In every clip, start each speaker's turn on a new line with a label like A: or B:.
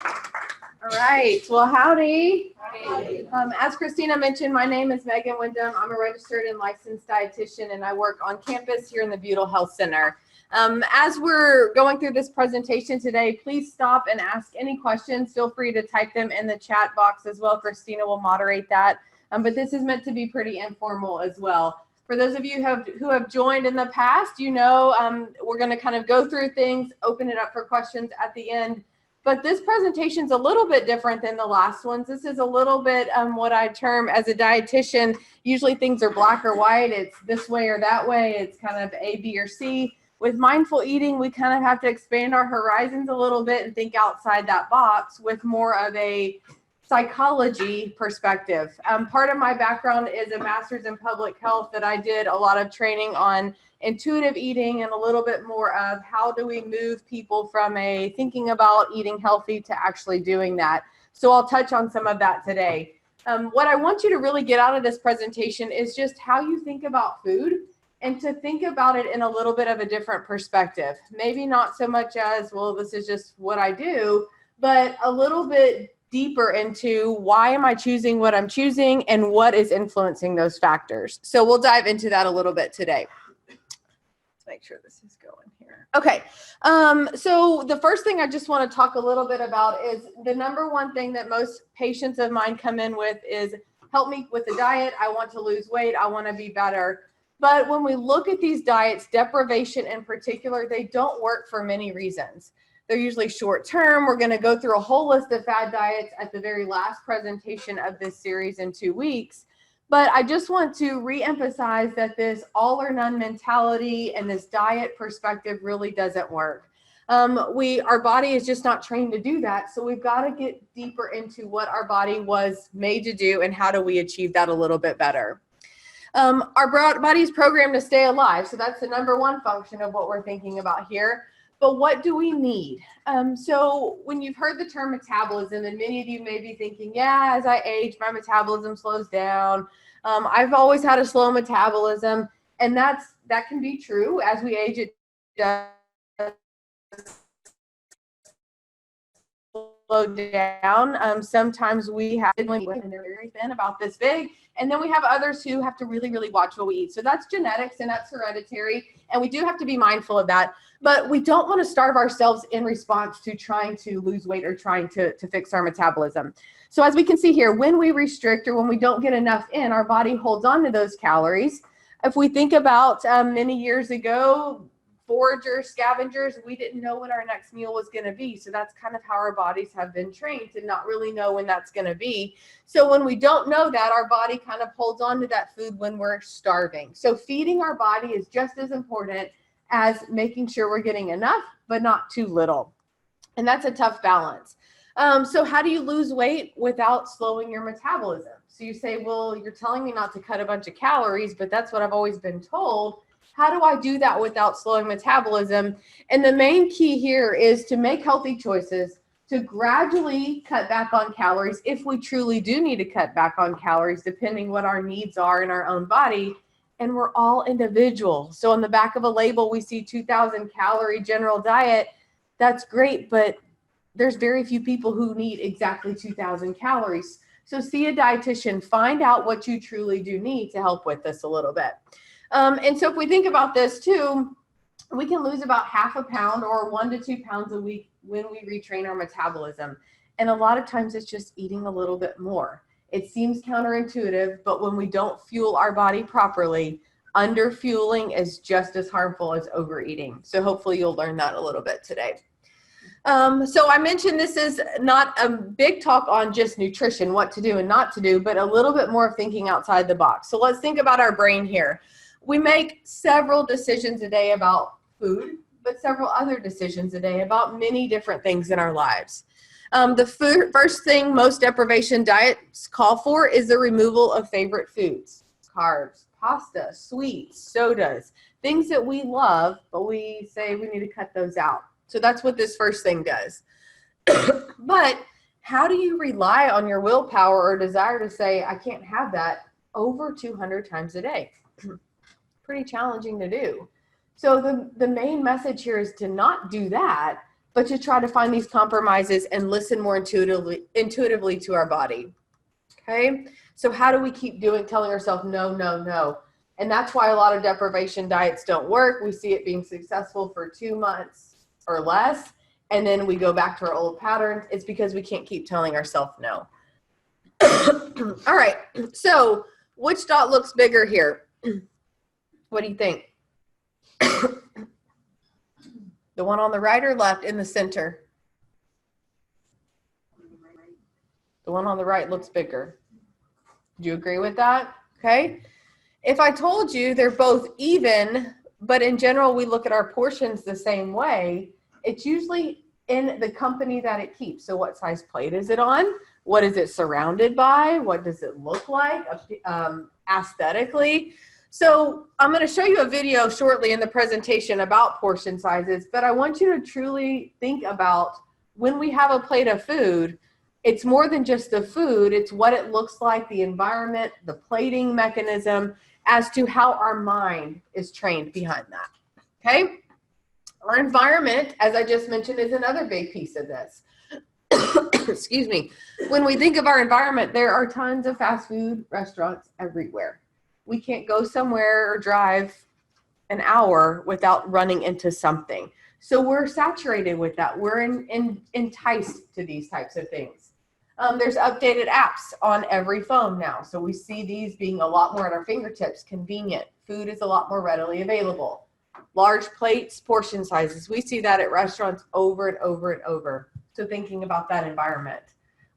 A: All right. Well, howdy. Howdy. As Christina mentioned, my name is Megan Wyndham. I'm a registered and licensed dietitian, and I work on campus here in the Butyl Health Center. As we're going through this presentation today, please stop and ask any questions. Feel free to type them in the chat box as well. Christina will moderate that. But this is meant to be pretty informal as well. For those of you who have joined in the past, you know we're going to kind of go through things, open it up for questions at the end. But this presentation is a little bit different than the last ones. This is a little bit what I term as a dietitian. Usually things are black or white. It's this way or that way. It's kind of A, B, or C. With mindful eating, we kind of have to expand our horizons a little bit and think outside that box with more of a psychology perspective. Part of my background is a master's in public health that I did a lot of training on intuitive eating and a little bit more of how do we move people from a thinking about eating healthy to actually doing that. So I'll touch on some of that today. What I want you to really get out of this presentation is just how you think about food and to think about it in a little bit of a different perspective. Maybe not so much as, well, this is just what I do, but a little bit deeper into why am I choosing what I'm choosing and what is influencing those factors. So we'll dive into that a little bit today. Make sure this is going here. Okay, so the first thing I just want to talk a little bit about is the number one thing that most patients of mine come in with is help me with the diet. I want to lose weight. I want to be better. But when we look at these diets, deprivation in particular, they don't work for many reasons. They're usually short term. We're going to go through a whole list of fad diets at the very last presentation of this series in 2 weeks. But I just want to reemphasize that this all or none mentality and this diet perspective really doesn't work. Our body is just not trained to do that. So we've got to get deeper into what our body was made to do and how do we achieve that a little bit better. Our body is programmed to stay alive. So that's the number one function of what we're thinking about here. But what do we need? So when you've heard the term metabolism, and many of you may be thinking, yeah, as I age, my metabolism slows down. I've always had a slow metabolism. And that can be true. As we age, it does slow down. Sometimes we have, and they're very thin, about this big. And then we have others who have to really, really watch what we eat. So that's genetics and that's hereditary. And we do have to be mindful of that. But we don't want to starve ourselves in response to trying to lose weight or trying to fix our metabolism. So as we can see here, when we restrict or when we don't get enough in, our body holds on to those calories. If we think about many years ago, foragers, scavengers, we didn't know when our next meal was going to be. So that's kind of how our bodies have been trained to not really know when that's going to be. So when we don't know that, our body kind of holds on to that food when we're starving. So feeding our body is just as important as making sure we're getting enough, but not too little. And that's a tough balance. So how do you lose weight without slowing your metabolism? So you say, well, you're telling me not to cut a bunch of calories, but that's what I've always been told. How do I do that without slowing metabolism? And the main key here is to make healthy choices, to gradually cut back on calories if we truly do need to cut back on calories, depending what our needs are in our own body. And we're all individual. So on the back of a label, we see 2,000 calorie general diet. That's great, but there's very few people who need exactly 2,000 calories. So see a dietitian, find out what you truly do need to help with this a little bit. And so if we think about this too, we can lose about half a pound or 1 to 2 pounds a week when we retrain our metabolism. And a lot of times it's just eating a little bit more. It seems counterintuitive, but when we don't fuel our body properly, underfueling is just as harmful as overeating. So hopefully you'll learn that a little bit today. So I mentioned this is not a big talk on just nutrition, what to do and not to do, but a little bit more of thinking outside the box. So let's think about our brain here. We make several decisions a day about food, but several other decisions a day about many different things in our lives. The first thing most deprivation diets call for is the removal of favorite foods, carbs, pasta, sweets, sodas, things that we love, but we say we need to cut those out. So that's what this first thing does. But how do you rely on your willpower or desire to say, I can't have that over 200 times a day? Pretty challenging to do. So the main message here is to not do that, but to try to find these compromises and listen more intuitively to our body. Okay, so how do we keep telling ourselves no, no, no? And that's why a lot of deprivation diets don't work. We see it being successful for 2 months or less, and then we go back to our old patterns. It's because we can't keep telling ourselves no. All right, so which dot looks bigger here? What do you think? The one on the right or left in the center? The one on the right looks bigger. Do you agree with that? Okay. If I told you they're both even, but in general we look at our portions the same way, it's usually in the company that it keeps. So what size plate is it on? What is it surrounded by? What does it look like aesthetically? So I'm going to show you a video shortly in the presentation about portion sizes, but I want you to truly think about when we have a plate of food, it's more than just the food, it's what it looks like, the environment, the plating mechanism, as to how our mind is trained behind that, okay? Our environment, as I just mentioned, is another big piece of this. Excuse me. When we think of our environment, there are tons of fast food restaurants everywhere. We can't go somewhere or drive an hour without running into something. So we're saturated with that. We're enticed to these types of things. There's updated apps on every phone now. So we see these being a lot more at our fingertips, convenient. Food is a lot more readily available. Large plates, portion sizes. We see that at restaurants over and over and over. So thinking about that environment.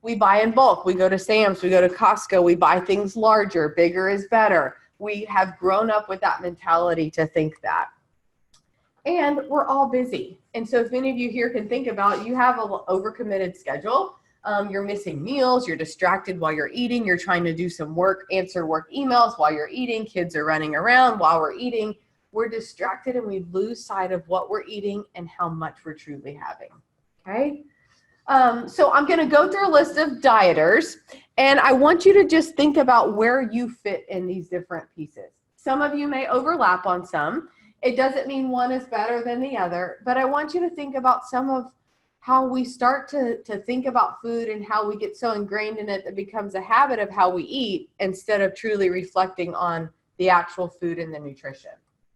A: We buy in bulk. We go to Sam's, we go to Costco, we buy things larger, bigger is better. We have grown up with that mentality to think that. And we're all busy. And so if many of you here can think about, you have an overcommitted schedule. You're missing meals, you're distracted while you're eating, you're trying to do some work, answer work emails while you're eating, kids are running around while we're eating. We're distracted and we lose sight of what we're eating and how much we're truly having, okay? So I'm gonna go through a list of dieters and I want you to just think about where you fit in these different pieces. Some of you may overlap on some. It doesn't mean one is better than the other, but I want you to think about some of how we start to think about food and how we get so ingrained in it that becomes a habit of how we eat instead of truly reflecting on the actual food and the nutrition,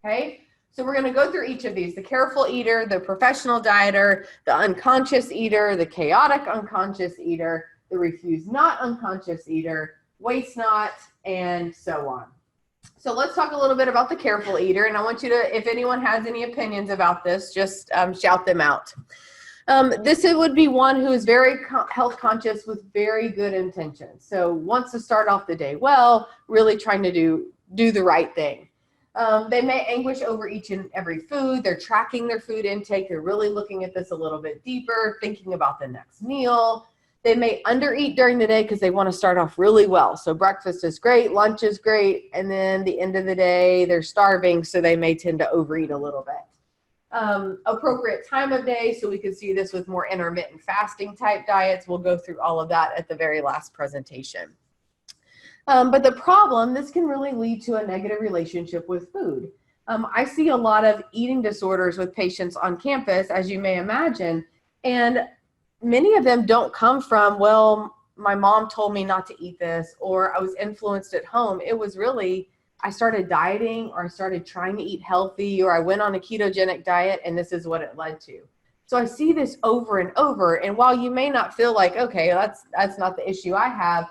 A: okay? So we're going to go through each of these, the careful eater, the professional dieter, the unconscious eater, the chaotic unconscious eater, the refuse not unconscious eater, waste not, and so on. So let's talk a little bit about the careful eater, and I want you to, if anyone has any opinions about this, just shout them out. This would be one who is very health conscious with very good intentions. So wants to start off the day well, really trying to do the right thing. They may anguish over each and every food. They're tracking their food intake. They're really looking at this a little bit deeper, thinking about the next meal. They may undereat during the day because they want to start off really well. So breakfast is great, lunch is great, and then the end of the day, they're starving, so they may tend to overeat a little bit. Appropriate time of day, so we can see this with more intermittent fasting type diets. We'll go through all of that at the very last presentation. But the problem, this can really lead to a negative relationship with food. I see a lot of eating disorders with patients on campus, as you may imagine, and many of them don't come from, well, my mom told me not to eat this, or I was influenced at home. It was really, I started dieting, or I started trying to eat healthy, or I went on a ketogenic diet, and this is what it led to. So I see this over and over, and while you may not feel like, okay, that's not the issue I have,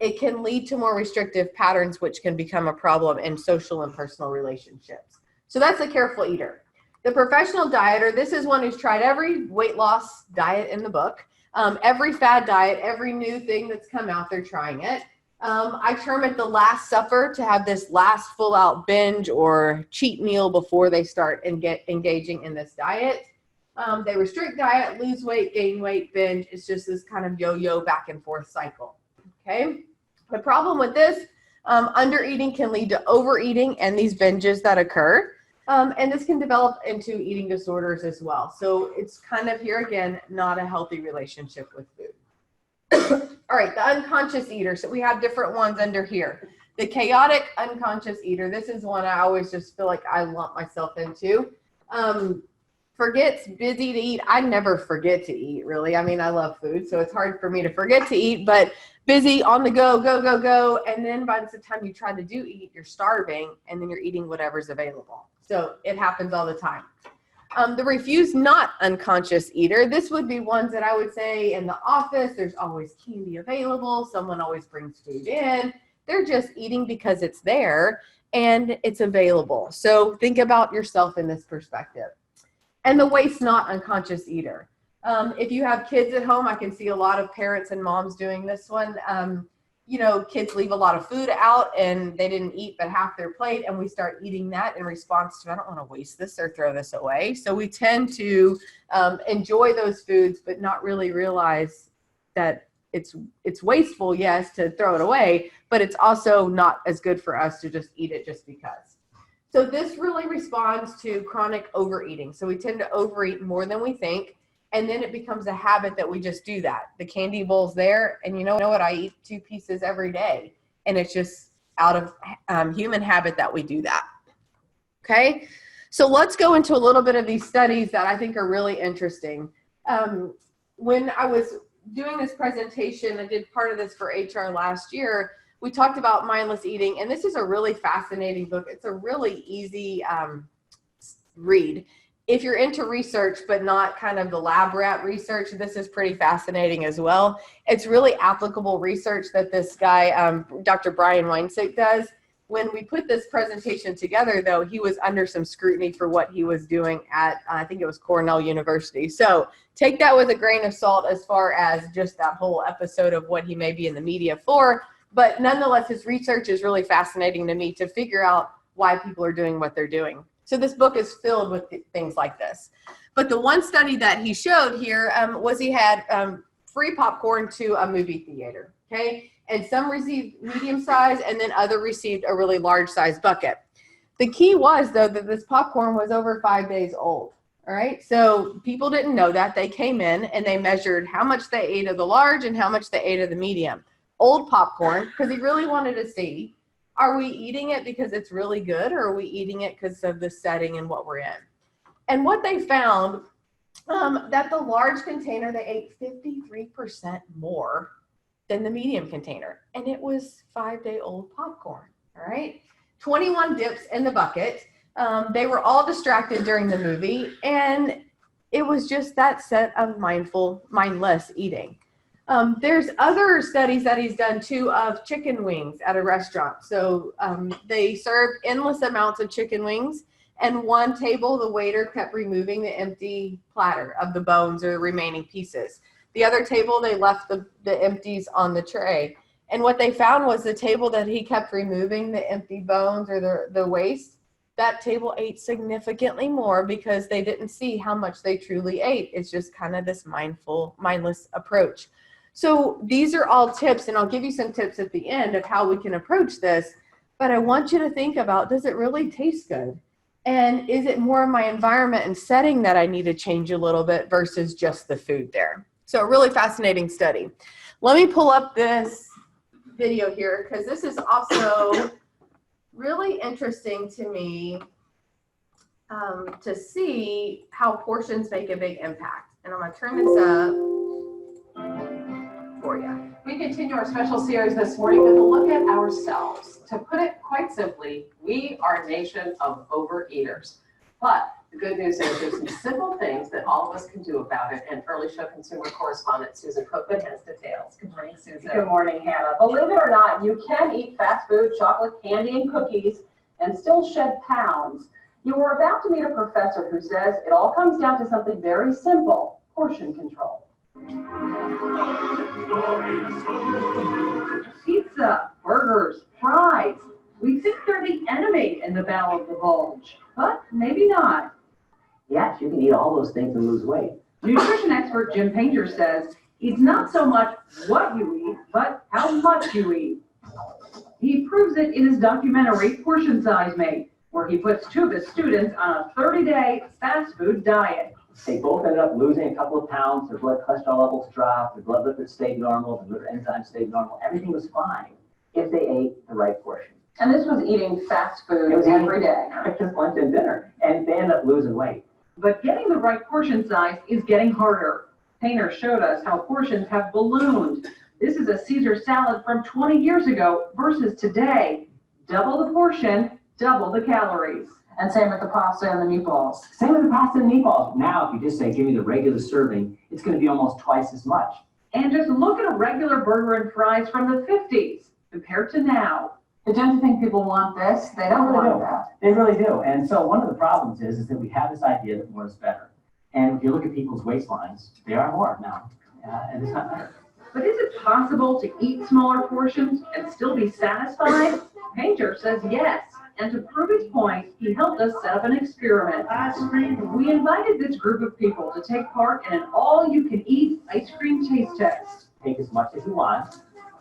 A: it can lead to more restrictive patterns, which can become a problem in social and personal relationships. So that's a careful eater. The professional dieter, this is one who's tried every weight loss diet in the book, every fad diet, every new thing that's come out, they're trying it. I term it the last supper, to have this last full out binge or cheat meal before they start and get engaging in this diet. They restrict diet, lose weight, gain weight, binge. It's just this kind of yo-yo back and forth cycle. Okay. The problem with this, undereating can lead to overeating and these binges that occur. And this can develop into eating disorders as well. So it's kind of, here again, not a healthy relationship with food. All right, the unconscious eater. So we have different ones under here. The chaotic unconscious eater. This is one I always just feel like I lump myself into. Forgets, busy to eat. I never forget to eat, really. I mean, I love food, so it's hard for me to forget to eat, but busy, on the go, go, go, go. And then by the time you try to do eat, you're starving, and then you're eating whatever's available. So it happens all the time. The refuse not unconscious eater. This would be ones that I would say in the office, there's always candy available. Someone always brings food in. They're just eating because it's there and it's available. So think about yourself in this perspective. And the waste not unconscious eater. If you have kids at home, I can see a lot of parents and moms doing this one. You know, kids leave a lot of food out and they didn't eat but half their plate, and we start eating that in response to, I don't want to waste this or throw this away. So we tend to enjoy those foods but not really realize that it's wasteful, yes, to throw it away, but it's also not as good for us to just eat it just because. So this really responds to chronic overeating. So we tend to overeat more than we think, and then it becomes a habit that we just do that. The candy bowl's there, and you know what? I eat 2 pieces every day, and it's just out of human habit that we do that. Okay, so let's go into a little bit of these studies that I think are really interesting. When I was doing this presentation, I did part of this for HR last year. We talked about mindless eating, and this is a really fascinating book. It's a really easy read. If you're into research, but not kind of the lab rat research, this is pretty fascinating as well. It's really applicable research that this guy, Dr. Brian Weinsick, does. When we put this presentation together, though, he was under some scrutiny for what he was doing at, I think it was Cornell University. So take that with a grain of salt as far as just that whole episode of what he may be in the media for. But nonetheless, his research is really fascinating to me to figure out why people are doing what they're doing. So this book is filled with things like this. But the one study that he showed here was he had free popcorn to a movie theater, okay? And some received medium size, and then other received a really large size bucket. The key was, though, that this popcorn was over 5 days old, all right? So people didn't know that. They came in and they measured how much they ate of the large and how much they ate of the medium. Old popcorn, because he really wanted to see, are we eating it because it's really good, or are we eating it because of the setting and what we're in? And what they found, that the large container, they ate 53% more than the medium container. And it was 5-day-old popcorn, all right? 21 dips in the bucket. They were all distracted during the movie, and it was just that set of mindless eating. There's other studies that he's done too of chicken wings at a restaurant. So they served endless amounts of chicken wings, and one table, the waiter kept removing the empty platter of the bones or the remaining pieces. The other table, they left the empties on the tray. And what they found was the table that he kept removing the empty bones or the waste, that table ate significantly more because they didn't see how much they truly ate. It's just kind of this mindless approach. So these are all tips, and I'll give you some tips at the end of how we can approach this, but I want you to think about, does it really taste good? And is it more of my environment and setting that I need to change a little bit versus just the food there? So a really fascinating study. Let me pull up this video here, because this is also really interesting to me to see how portions make a big impact. And I'm going to turn this up for you.
B: We continue our special series this morning with a look at ourselves. To put it quite simply, we are a nation of overeaters. But the good news is there's some simple things that all of us can do about it, and Early Show consumer correspondent Susan Cookman has details. Good morning, Susan.
C: Good morning, Hannah. Believe it or not, you can eat fast food, chocolate, candy, and cookies and still shed pounds. You are about to meet a professor who says it all comes down to something very simple: portion control.
D: Pizza, burgers, fries. We think they're the enemy in the battle of the bulge, but maybe not.
E: Yes, you can eat all those things and lose weight.
D: Nutrition expert Jim Painter says it's not so much what you eat, but how much you eat. He proves it in his documentary Portion Size Mate, where he puts 2 of his students on a 30-day fast food diet.
E: They both ended up losing a couple of pounds. Their blood cholesterol levels dropped. Their blood lipids stayed normal. Their liver enzymes stayed normal. Everything was fine if they ate the right portion.
C: And this was eating fast food every day.
E: Breakfast, lunch, and dinner. And they ended up losing weight.
D: But getting the right portion size is getting harder. Painter showed us how portions have ballooned. This is a Caesar salad from 20 years ago versus today. Double the portion, double the calories.
C: And same with the pasta and the meatballs.
E: Same with the pasta and meatballs. Now, if you just say, give me the regular serving, it's going to be almost twice as much.
D: And just look at a regular burger and fries from the 50s compared to now.
C: But don't you think people want this? They don't want that.
E: They really do. And so one of the problems is that we have this idea that more is better. And if you look at people's waistlines, they are more now. And it's not better.
D: But is it possible to eat smaller portions and still be satisfied? Painter says yes. And to prove his point, he helped us set up an experiment. We invited this group of people to take part in an all-you-can-eat ice cream taste test.
E: Take as much as you want.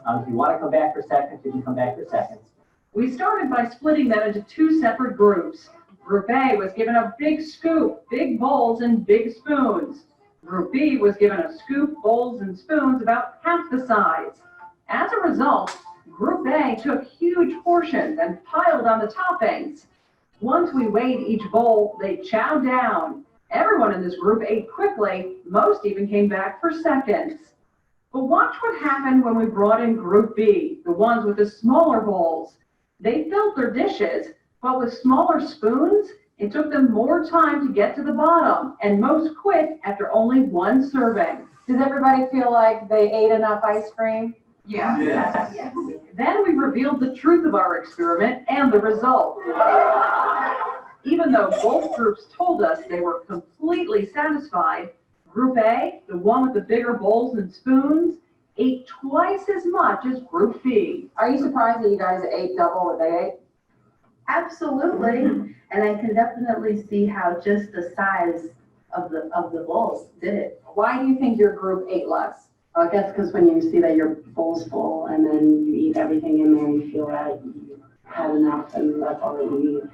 E: If you want to come back for seconds, you can come back for seconds.
D: We started by splitting them into two separate groups. Group A was given a big scoop, big bowls, and big spoons. Group B was given a scoop, bowls, and spoons about half the size. As a result, Group A took huge portions and piled on the toppings. Once we weighed each bowl, they chowed down. Everyone in this group ate quickly. Most even came back for seconds. But watch what happened when we brought in Group B, the ones with the smaller bowls. They filled their dishes, but with smaller spoons, it took them more time to get to the bottom, and most quit after only one serving.
A: Does everybody feel like they ate enough ice cream?
D: Yeah. Yes. Then we revealed the truth of our experiment and the result. Even though both groups told us they were completely satisfied, Group A, the one with the bigger bowls and spoons, ate twice as much as Group B.
C: Are you surprised that you guys ate double what they ate?
F: Absolutely, and I can definitely see how just the size of the bowls did it.
C: Why do you think your group ate less?
F: I guess because when you see that your bowl's full and then you eat everything in there, you feel that you had enough and that's all that you need.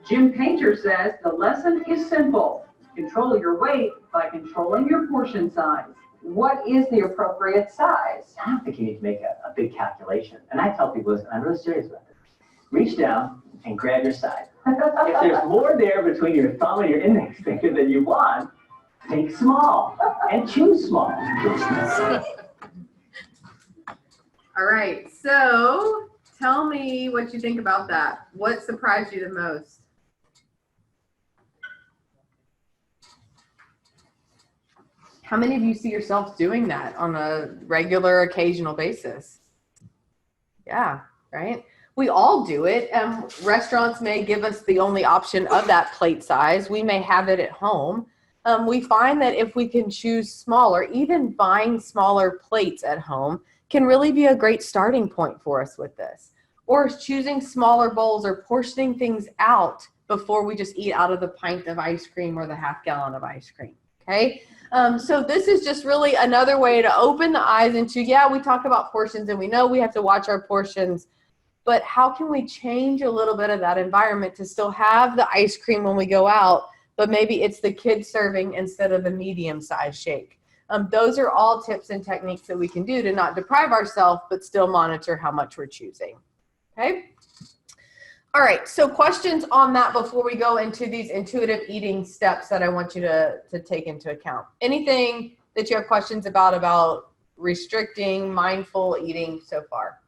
D: Jim Painter says the lesson is simple. Control your weight by controlling your portion size.
C: What is the appropriate size?
E: I don't think you need to make a big calculation. And I tell people this, and I'm really serious about this. Reach down and grab your side. If there's more there between your thumb and your index finger than you want, think small and choose small.
A: All right, so tell me what you think about that. What surprised you the most? How many of you see yourselves doing that on a regular, occasional basis? Yeah, right? We all do it. Restaurants may give us the only option of that plate size. We may have it at home. We find that if we can choose smaller, even buying smaller plates at home can really be a great starting point for us with this. Or choosing smaller bowls or portioning things out before we just eat out of the pint of ice cream or the half gallon of ice cream, okay? So this is just really another way to open the eyes into, yeah, we talk about portions and we know we have to watch our portions, but how can we change a little bit of that environment to still have the ice cream when we go out, but maybe it's the kid serving instead of the medium-sized shake. Those are all tips and techniques that we can do to not deprive ourselves, but still monitor how much we're choosing, okay? All right, so questions on that before we go into these intuitive eating steps that I want you to take into account. Anything that you have questions about restricting, mindful eating so far?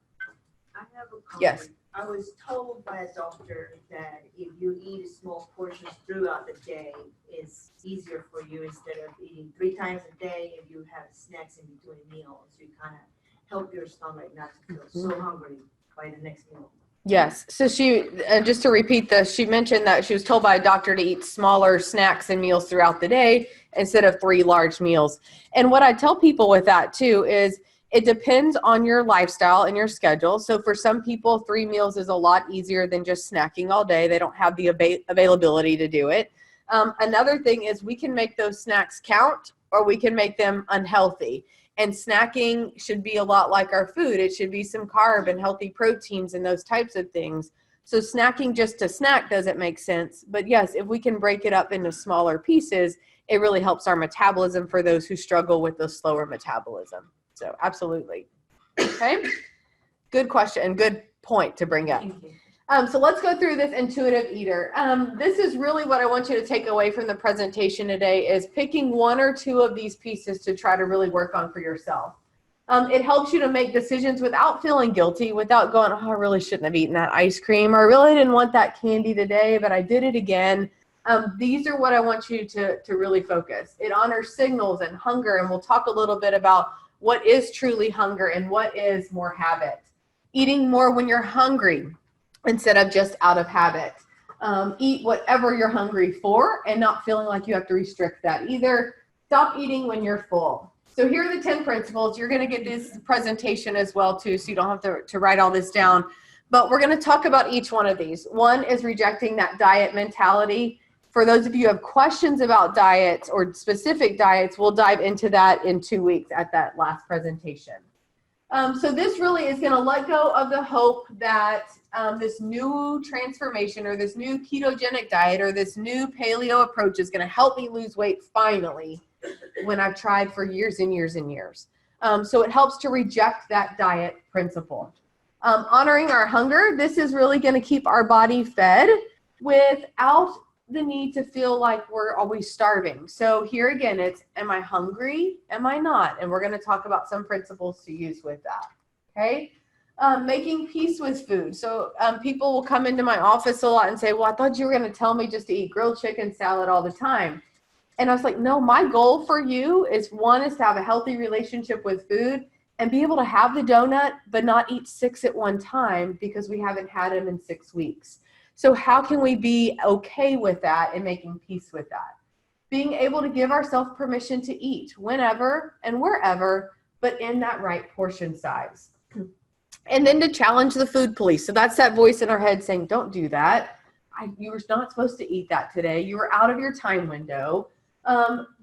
G: I have a comment.
A: Yes.
G: I was told by a doctor that if you eat small portions throughout the day, it's easier for you instead of eating 3 times a day. If you have snacks in between meals, you kind of help your stomach not to feel so hungry by the next meal.
A: Yes. So she, just to repeat this, she mentioned that she was told by a doctor to eat smaller snacks and meals throughout the day instead of 3 large meals. And what I tell people with that too is it depends on your lifestyle and your schedule. So for some people, 3 meals is a lot easier than just snacking all day. They don't have the availability to do it. Another thing is we can make those snacks count or we can make them unhealthy. And snacking should be a lot like our food. It should be some carb and healthy proteins and those types of things. So snacking just to snack doesn't make sense. But yes, if we can break it up into smaller pieces, it really helps our metabolism for those who struggle with the slower metabolism. So absolutely. Okay. Good question and good point to bring up. So let's go through this intuitive eater. This is really what I want you to take away from the presentation today is picking one or two of these pieces to try to really work on for yourself. It helps you to make decisions without feeling guilty, without going, oh, I really shouldn't have eaten that ice cream, or I really didn't want that candy today, but I did it again. These are what I want you to really focus. It honors signals and hunger, and we'll talk a little bit about what is truly hunger and what is more habit. Eating more when you're hungry instead of just out of habit. Eat whatever you're hungry for and not feeling like you have to restrict that either. Stop eating when you're full. So here are the 10 principles. You're going to get this presentation as well too, so you don't have to write all this down. But we're going to talk about each one of these. One is rejecting that diet mentality. For those of you who have questions about diets or specific diets, we'll dive into that in 2 weeks at that last presentation. So this really is going to let go of the hope that this new transformation or this new ketogenic diet or this new paleo approach is going to help me lose weight finally when I've tried for years and years and years. So it helps to reject that diet principle. Honoring our hunger, this is really going to keep our body fed without the need to feel like we're always starving. So here again, it's, am I hungry? Am I not? And we're going to talk about some principles to use with that. Okay. Making peace with food. So people will come into my office a lot and say, well, I thought you were going to tell me just to eat grilled chicken salad all the time. And I was like, no, my goal for you is one is to have a healthy relationship with food and be able to have the donut, but not eat 6 at one time because we haven't had them in 6 weeks. So how can we be okay with that and making peace with that? Being able to give ourselves permission to eat whenever and wherever, but in that right portion size. And then to challenge the food police. So that's that voice in our head saying, don't do that. You were not supposed to eat that today. You were out of your time window.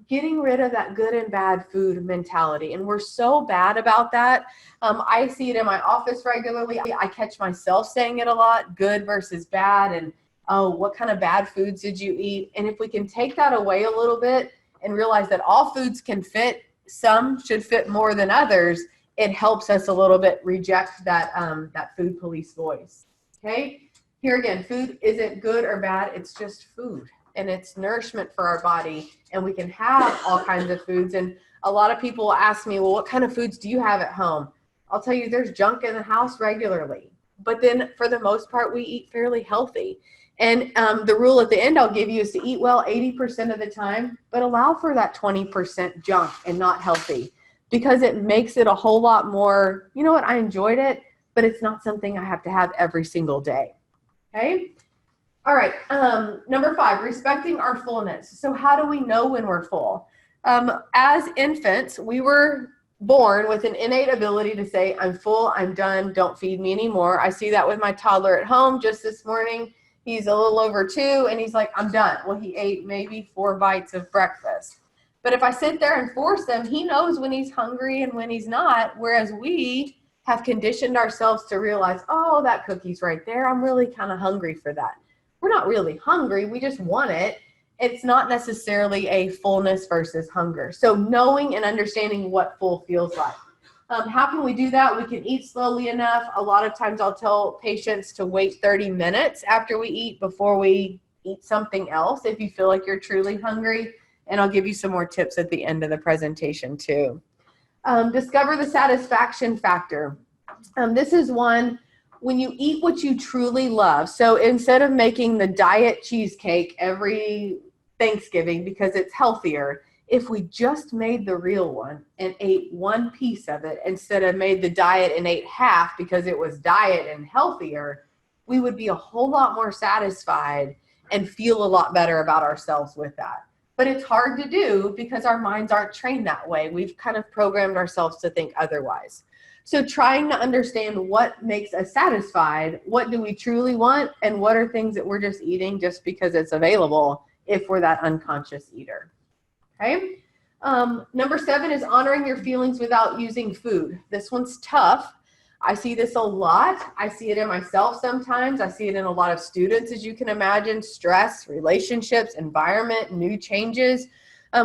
A: Getting rid of that good and bad food mentality. And we're so bad about that. I see it in my office regularly. I catch myself saying it a lot, good versus bad. And, oh, what kind of bad foods did you eat? And if we can take that away a little bit and realize that all foods can fit, some should fit more than others, it helps us a little bit reject that, that food police voice. Okay. Here again, food isn't good or bad. It's just food. And it's nourishment for our body, and we can have all kinds of foods. And a lot of people will ask me, well, what kind of foods do you have at home? I'll tell you, there's junk in the house regularly, but then for the most part, we eat fairly healthy. And the rule at the end I'll give you is to eat well 80% of the time, but allow for that 20% junk and not healthy, because it makes it a whole lot more, you know what, I enjoyed it, but it's not something I have to have every single day. Okay. All right, number 5, respecting our fullness. So how do we know when we're full? As infants, we were born with an innate ability to say, I'm full, I'm done, don't feed me anymore. I see that with my toddler at home just this morning. He's a little over 2, and he's like, I'm done. Well, he ate maybe 4 bites of breakfast. But if I sit there and force him, he knows when he's hungry and when he's not, whereas we have conditioned ourselves to realize, oh, that cookie's right there. I'm really kind of hungry for that. We're not really hungry. We just want it. It's not necessarily a fullness versus hunger. So knowing and understanding what full feels like. How can we do that? We can eat slowly enough. A lot of times I'll tell patients to wait 30 minutes after we eat before we eat something else if you feel like you're truly hungry. And I'll give you some more tips at the end of the presentation too. Discover the satisfaction factor. This is one when you eat what you truly love. So instead of making the diet cheesecake every Thanksgiving because it's healthier, if we just made the real one and ate one piece of it instead of made the diet and ate half because it was diet and healthier, we would be a whole lot more satisfied and feel a lot better about ourselves with that. But it's hard to do because our minds aren't trained that way. We've kind of programmed ourselves to think otherwise. So trying to understand what makes us satisfied, what do we truly want, and what are things that we're just eating just because it's available if we're that unconscious eater. Okay. Number 7 is honoring your feelings without using food. This one's tough. I see this a lot. I see it in myself sometimes. I see it in a lot of students, as you can imagine, stress, relationships, environment, new changes.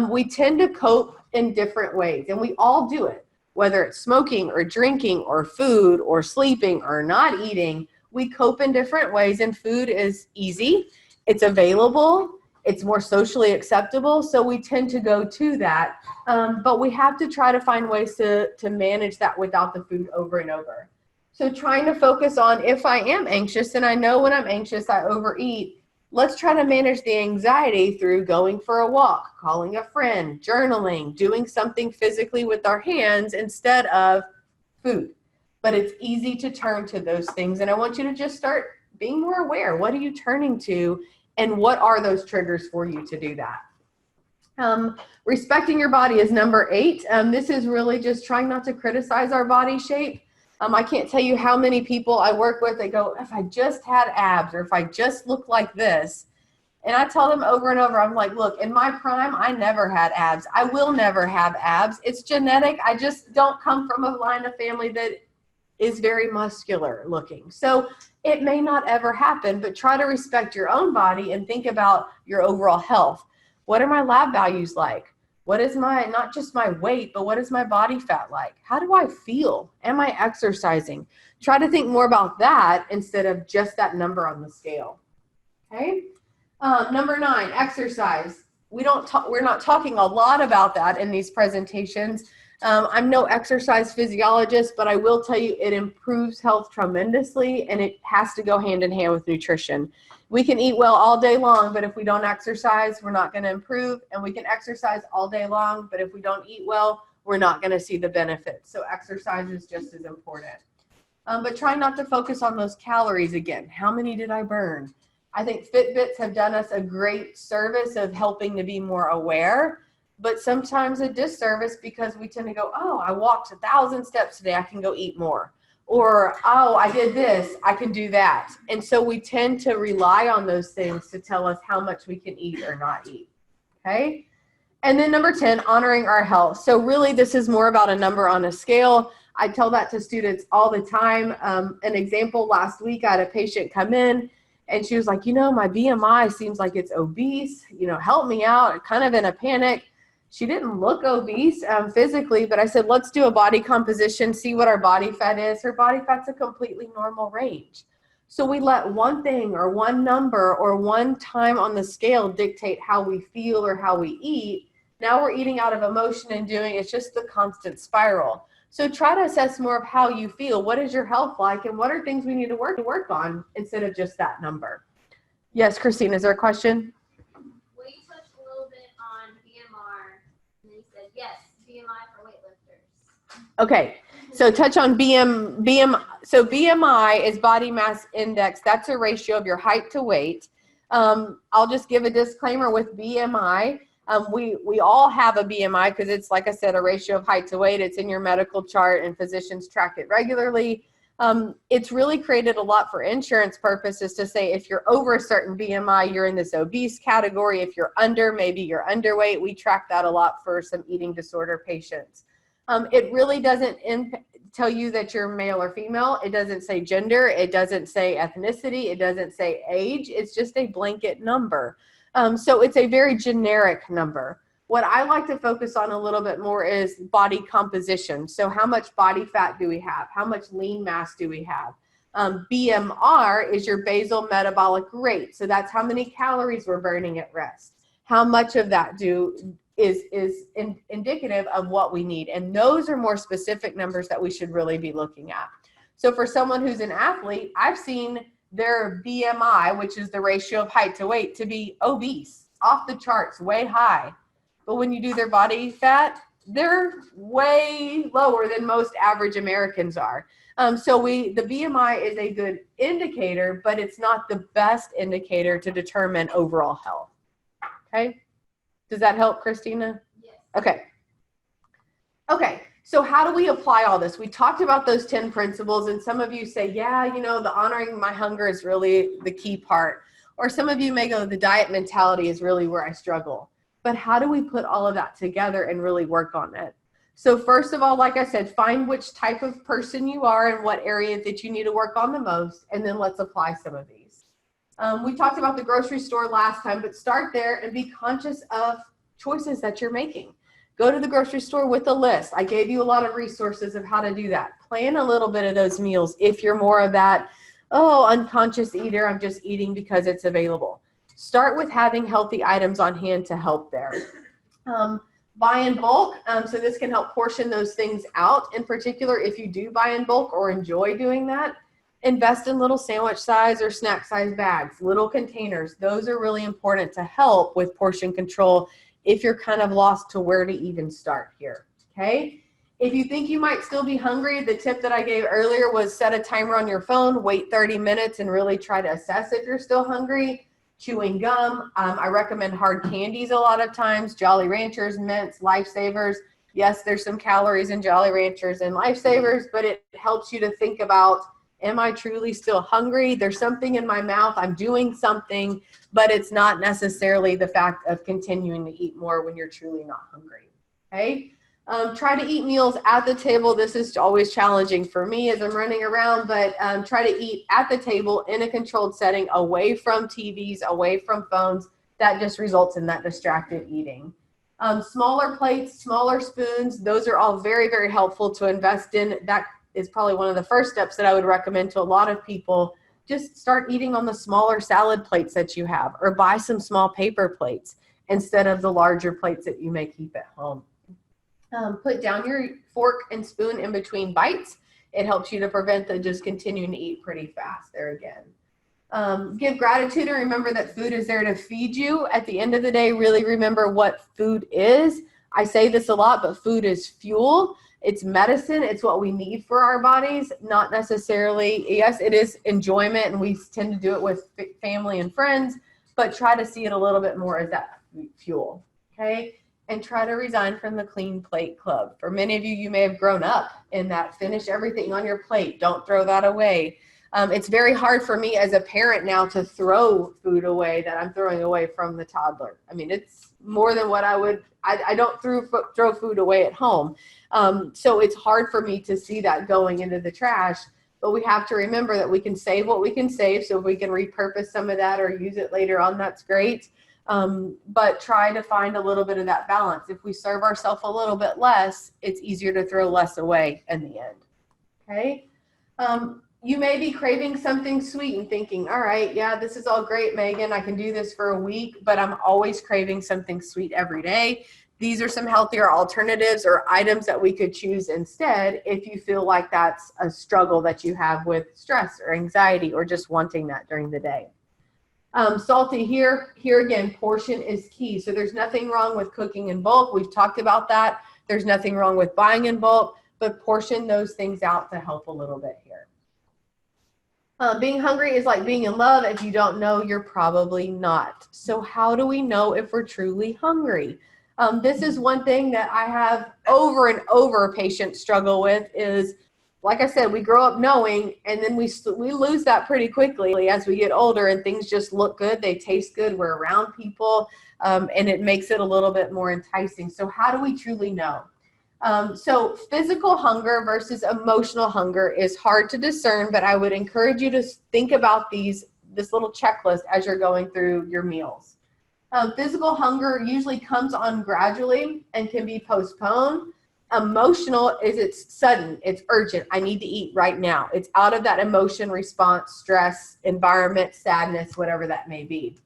A: We tend to cope in different ways, and we all do it. Whether it's smoking or drinking or food or sleeping or not eating, we cope in different ways, and food is easy, it's available, it's more socially acceptable, so we tend to go to that. But we have to try to find ways to manage that without the food over and over. So trying to focus on, if I am anxious and I know when I'm anxious I overeat, let's try to manage the anxiety through going for a walk, calling a friend, journaling, doing something physically with our hands instead of food. But it's easy to turn to those things, and I want you to just start being more aware. What are you turning to, and what are those triggers for you to do that? Respecting your body is number 8. This is really just trying not to criticize our body shape. I can't tell you how many people I work with, they go, if I just had abs, or if I just look like this. And I tell them over and over, I'm like, look, in my prime, I never had abs. I will never have abs. It's genetic. I just don't come from a line of family that is very muscular looking. So it may not ever happen, but try to respect your own body and think about your overall health. What are my lab values like? What is my, not just my weight, but what is my body fat like? How do I feel? Am I exercising? Try to think more about that instead of just that number on the scale. Okay. Number 9, exercise. We're not talking a lot about that in these presentations. I'm no exercise physiologist, but I will tell you it improves health tremendously, and it has to go hand in hand with nutrition. We can eat well all day long, but if we don't exercise, we're not going to improve. And we can exercise all day long, but if we don't eat well, we're not going to see the benefits. So exercise is just as important. But try not to focus on those calories again. How many did I burn? I think Fitbits have done us a great service of helping to be more aware, but sometimes a disservice because we tend to go, oh, I walked 1,000 steps today, I can go eat more. Or, oh, I did this, I can do that. And so we tend to rely on those things to tell us how much we can eat or not eat. Okay? And then number 10, honoring our health. So really this is more about a number on a scale. I tell that to students all the time. An example, last week I had a patient come in and she was like, you know, my BMI seems like it's obese, you know, help me out, kind of in a panic. She didn't look obese physically, but I said, let's do a body composition, see what our body fat is. Her body fat's a completely normal range. So we let one thing or one number or one time on the scale dictate how we feel or how we eat. Now we're eating out of emotion and doing, it's just the constant spiral. So try to assess more of how you feel. What is your health like, and what are things we need to work on instead of just that number? Yes, Christine, is there a question?
H: Well, you touched a little bit on BMR, and then you said, yes, BMI for weightlifters.
A: Okay, so touch on BMI. So BMI is body mass index. That's a ratio of your height to weight. I'll just give a disclaimer with BMI. We all have a BMI because it's, like I said, a ratio of height to weight. It's in your medical chart and physicians track it regularly. It's really created a lot for insurance purposes to say if you're over a certain BMI, you're in this obese category. If you're under, maybe you're underweight. We track that a lot for some eating disorder patients. It really doesn't tell you that you're male or female. It doesn't say gender. It doesn't say ethnicity. It doesn't say age. It's just a blanket number. So it's a very generic number. What I like to focus on a little bit more is body composition. So how much body fat do we have? How much lean mass do we have? BMR is your basal metabolic rate. So that's how many calories we're burning at rest. How much of that is indicative of what we need. And those are more specific numbers that we should really be looking at. So for someone who's an athlete, I've seen their BMI, which is the ratio of height to weight, to be obese, off the charts, way high. But when you do their body fat, they're way lower than most average Americans are. So the BMI is a good indicator, but it's not the best indicator to determine overall health. Okay? Does that help, Christina?
H: Yes.
A: Okay. Okay. So how do we apply all this? We talked about those 10 principles, and some of you say, yeah, you know, the honoring my hunger is really the key part. Or some of you may go, the diet mentality is really where I struggle. But how do we put all of that together and really work on it? So first of all, like I said, find which type of person you are and what areas that you need to work on the most, and then let's apply some of these. We talked about the grocery store last time, but start there and be conscious of choices that you're making. Go to the grocery store with a list. I gave you a lot of resources of how to do that. Plan a little bit of those meals if you're more of that oh, unconscious eater, I'm just eating because it's available. Start with having healthy items on hand to help there. Buy in bulk, so this can help portion those things out. In particular, if you do buy in bulk or enjoy doing that, invest in little sandwich size or snack size bags, little containers. Those are really important to help with portion control if you're kind of lost to where to even start here, okay? If you think you might still be hungry, the tip that I gave earlier was set a timer on your phone, wait 30 minutes and really try to assess if you're still hungry. Chewing gum, I recommend hard candies a lot of times, Jolly Ranchers, Mints, Lifesavers. Yes, there's some calories in Jolly Ranchers and Lifesavers, but it helps you to think about, am I truly still hungry? There's something in my mouth, I'm doing something, but it's not necessarily the fact of continuing to eat more when you're truly not hungry, okay? Try to eat meals at the table. This is always challenging for me as I'm running around, but try to eat at the table in a controlled setting, away from TVs, away from phones. That just results in that distracted eating. Smaller plates, smaller spoons, those are all very, very helpful to invest in. That is probably one of the first steps that I would recommend to a lot of people. Just start eating on the smaller salad plates that you have, or buy some small paper plates instead of the larger plates that you may keep at home. Put down your fork and spoon in between bites. It helps you to prevent the just continuing to eat pretty fast there again. Give gratitude and remember that food is there to feed you. At the end of the day, really remember what food is. I say this a lot, but food is fuel. It's medicine. It's what we need for our bodies, not necessarily, yes, it is enjoyment, and we tend to do it with family and friends, but try to see it a little bit more as that fuel, okay? And try to resign from the clean plate club. For many of you, you may have grown up in that. Finish everything on your plate. Don't throw that away. It's very hard for me as a parent now to throw food away that I'm throwing away from the toddler. I mean, it's more than what I would, I don't throw food away at home. So it's hard for me to see that going into the trash, but we have to remember that we can save what we can save. So if we can repurpose some of that or use it later on, that's great. But try to find a little bit of that balance. If we serve ourselves a little bit less, it's easier to throw less away in the end. Okay. You may be craving something sweet and thinking, all right, yeah, this is all great, Megan. I can do this for a week, but I'm always craving something sweet every day. These are some healthier alternatives or items that we could choose instead if you feel like that's a struggle that you have with stress or anxiety or just wanting that during the day. Salty here again, portion is key. So there's nothing wrong with cooking in bulk. We've talked about that. There's nothing wrong with buying in bulk, but portion those things out to help a little bit here. Being hungry is like being in love. If you don't know, you're probably not. So how do we know if we're truly hungry? This is one thing that I have over and over patients struggle with is, like I said, we grow up knowing, and then we lose that pretty quickly as we get older, and things just look good. They taste good. We're around people, and it makes it a little bit more enticing. So how do we truly know? So physical hunger versus emotional hunger is hard to discern, but I would encourage you to think about this little checklist as you're going through your meals. Physical hunger usually comes on gradually and can be postponed. Emotional is it's sudden, it's urgent. I need to eat right now. It's out of that emotion response, stress, environment, sadness, whatever that may be.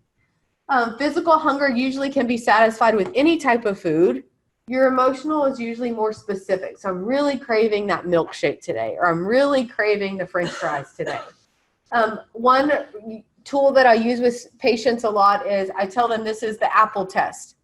A: Physical hunger usually can be satisfied with any type of food. Your emotional is usually more specific. So I'm really craving that milkshake today, or I'm really craving the French fries today. One tool that I use with patients a lot is I tell them this is the apple test.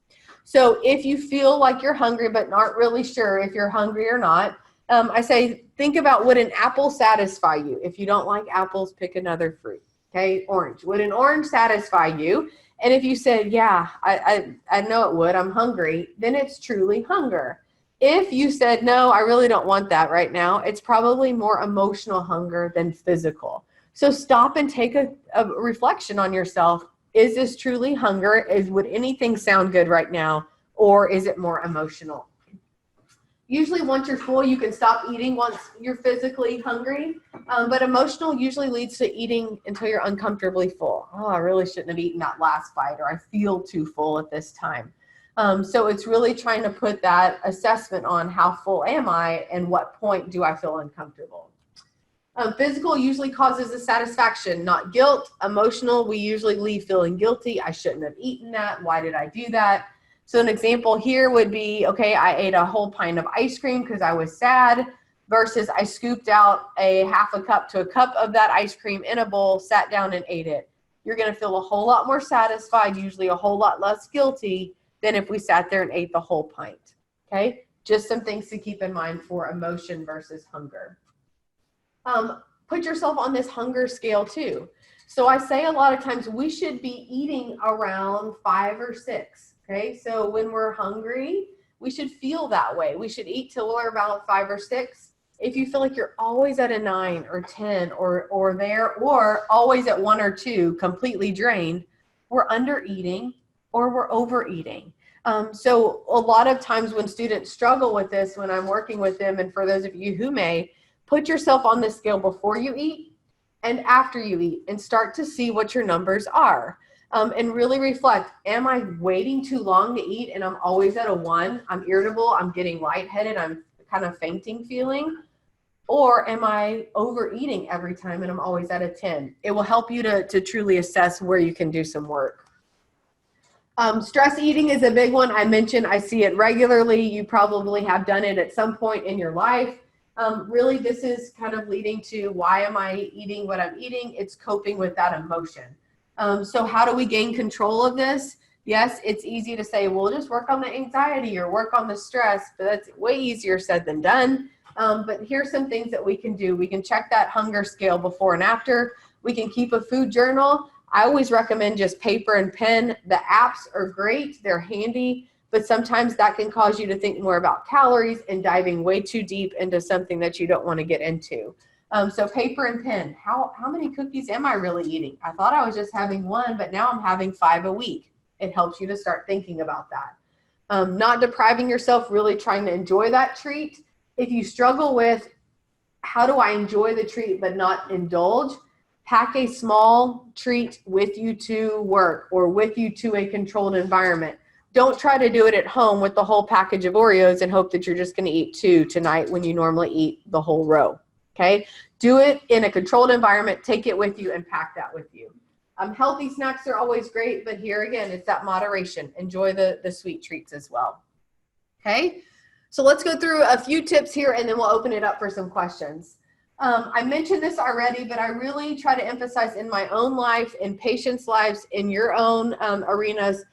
A: So if you feel like you're hungry but aren't really sure if you're hungry or not, I say think about, would an apple satisfy you? If you don't like apples, pick another fruit. Okay, orange. Would an orange satisfy you? And if you said, yeah, I know it would, I'm hungry, then it's truly hunger. If you said, no, I really don't want that right now, it's probably more emotional hunger than physical. So stop and take a reflection on yourself. Is this truly hunger? Would anything sound good right now? Or is it more emotional? Usually once you're full, you can stop eating once you're physically hungry. But emotional usually leads to eating until you're uncomfortably full. Oh, I really shouldn't have eaten that last bite, or I feel too full at this time. So it's really trying to put that assessment on how full am I and what point do I feel uncomfortable. Physical usually causes a satisfaction, not guilt. Emotional, we usually leave feeling guilty. I shouldn't have eaten that. Why did I do that? So an example here would be, okay, I ate a whole pint of ice cream because I was sad, versus I scooped out a half a cup to a cup of that ice cream in a bowl, sat down and ate it. You're going to feel a whole lot more satisfied, usually a whole lot less guilty than if we sat there and ate the whole pint. Okay, just some things to keep in mind for emotion versus hunger. Put yourself on this hunger scale too. So I say a lot of times we should be eating around 5 or 6. Okay, so when we're hungry, we should feel that way. We should eat till we're about 5 or 6. If you feel like you're always at a 9 or 10 or there, or always at 1 or 2, completely drained, we're under eating or we're overeating. So a lot of times when students struggle with this, when I'm working with them, and for those of you who may, put yourself on this scale before you eat and after you eat and start to see what your numbers are. And really reflect, am I waiting too long to eat and I'm always at a 1? I'm irritable, I'm getting lightheaded, I'm kind of fainting feeling. Or am I overeating every time and I'm always at a 10? It will help you to truly assess where you can do some work. Stress eating is a big one. I mentioned I see it regularly. You probably have done it at some point in your life. Really, this is kind of leading to, why am I eating what I'm eating? It's coping with that emotion. So how do we gain control of this? Yes, it's easy to say, well, just work on the anxiety or work on the stress, but that's way easier said than done. But here's some things that we can do. We can check that hunger scale before and after. We can keep a food journal. I always recommend just paper and pen. The apps are great. They're handy, but sometimes that can cause you to think more about calories and diving way too deep into something that you don't want to get into. So paper and pen. How many cookies am I really eating? I thought I was just having 1, but now I'm having 5 a week. It helps you to start thinking about that. Not depriving yourself, really trying to enjoy that treat. If you struggle with, how do I enjoy the treat but not indulge? Pack a small treat with you to work or with you to a controlled environment. Don't try to do it at home with the whole package of Oreos and hope that you're just going to eat 2 tonight when you normally eat the whole row. Okay? Do it in a controlled environment. Take it with you and pack that with you. Healthy snacks are always great, but here again, it's that moderation. Enjoy the sweet treats as well. Okay? So let's go through a few tips here and then we'll open it up for some questions. I mentioned this already, but I really try to emphasize in my own life, in patients' lives, in your own arenas,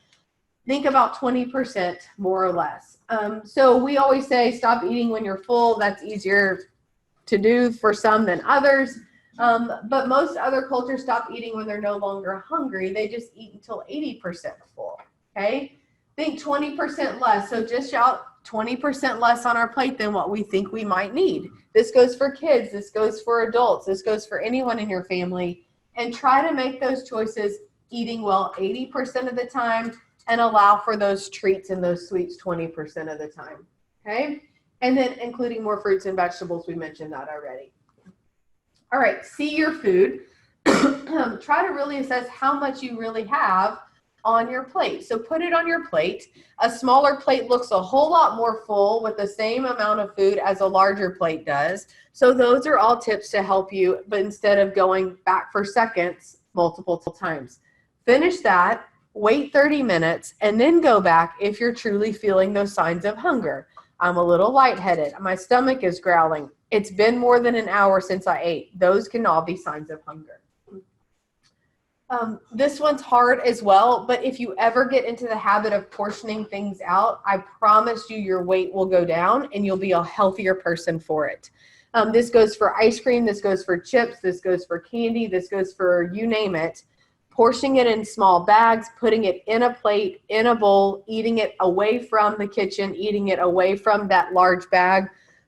A: think about 20% more or less. So we always say stop eating when you're full. That's easier to do for some than others. But most other cultures stop eating when they're no longer hungry. They just eat until 80% full. Okay? Think 20% less. So just shout 20% less on our plate than what we think we might need. This goes for kids. This goes for adults. This goes for anyone in your family. And try to make those choices eating well 80% of the time and allow for those treats and those sweets 20% of the time. Okay? And then including more fruits and vegetables. We mentioned that already. All right. See your food. Try to really assess how much you really have on your plate. So put it on your plate. A smaller plate looks a whole lot more full with the same amount of food as a larger plate does. So those are all tips to help you, but instead of going back for seconds multiple times. Finish that, wait 30 minutes, and then go back if you're truly feeling those signs of hunger. I'm a little lightheaded. My stomach is growling. It's been more than an hour since I ate. Those can all be signs of hunger. This one's hard as well, but if you ever get into the habit of portioning things out, I promise you your weight will go down and you'll be a healthier person for it. This goes for ice cream, this goes for chips, this goes for candy, this goes for you name it. Portioning it in small bags, putting it in a plate, in a bowl, eating it away from the kitchen, eating it away from that large bag.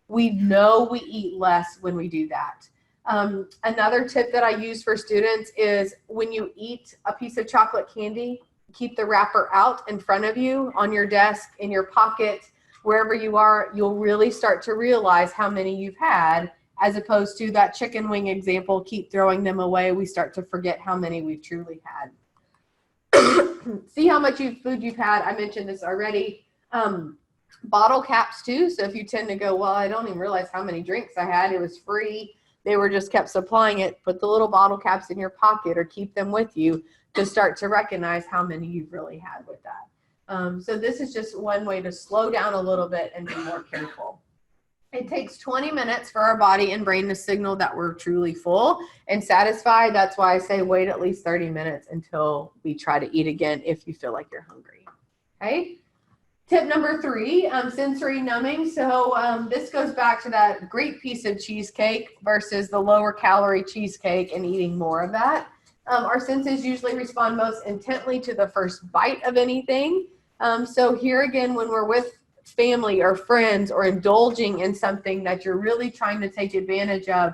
A: We know we eat less when we do that. Another tip that I use for students is when you eat a piece of chocolate candy, keep the wrapper out in front of you on your desk, in your pocket, wherever you are. You'll really start to realize how many you've had, as opposed to that chicken wing example, keep throwing them away. We start to forget how many we've truly had. See how much food you've had. I mentioned this already. Bottle caps too. So if you tend to go, well, I don't even realize how many drinks I had. It was free. they were just kept supplying it, put the little bottle caps in your pocket or keep them with you to start to recognize how many you've really had with that. So this is just one way to slow down a little bit and be more careful. It takes 20 minutes for our body and brain to signal that we're truly full and satisfied. That's why I say wait at least 30 minutes until we try to eat again if you feel like you're hungry. Okay. Tip number 3, sensory numbing. So this goes back to that great piece of cheesecake versus the lower calorie cheesecake and eating more of that. Our senses usually respond most intently to the first bite of anything. So here again, when we're with family or friends or indulging in something that you're really trying to take advantage of,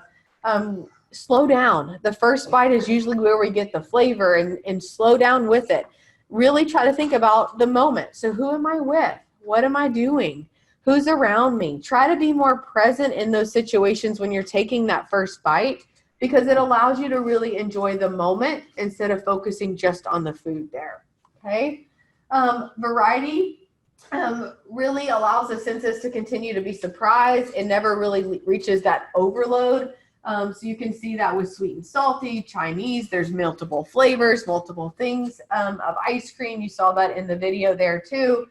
A: slow down. The first bite is usually where we get the flavor, and slow down with it. Really try to think about the moment. So who am I with? What am I doing? Who's around me? Try to be more present in those situations when you're taking that first bite, because it allows you to really enjoy the moment instead of focusing just on the food there. Okay. Variety really allows the senses to continue to be surprised. It never really reaches that overload. So you can see that with sweet and salty, Chinese, there's multiple flavors, multiple things of ice cream. You saw that in the video there too.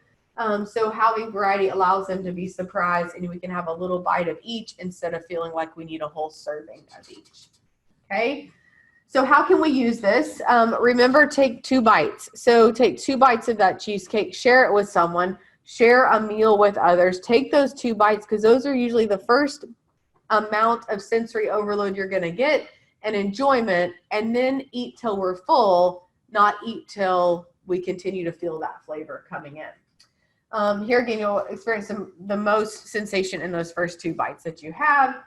A: So having variety allows them to be surprised, and we can have a little bite of each instead of feeling like we need a whole serving of each. Okay. So how can we use this? Remember, take 2 bites. So take 2 bites of that cheesecake, share it with someone, share a meal with others. Take those 2 bites, because those are usually the first amount of sensory overload you're going to get and enjoyment, and then eat till we're full, not eat till we continue to feel that flavor coming in. Here again, you'll experience the most sensation in those first 2 bites that you have.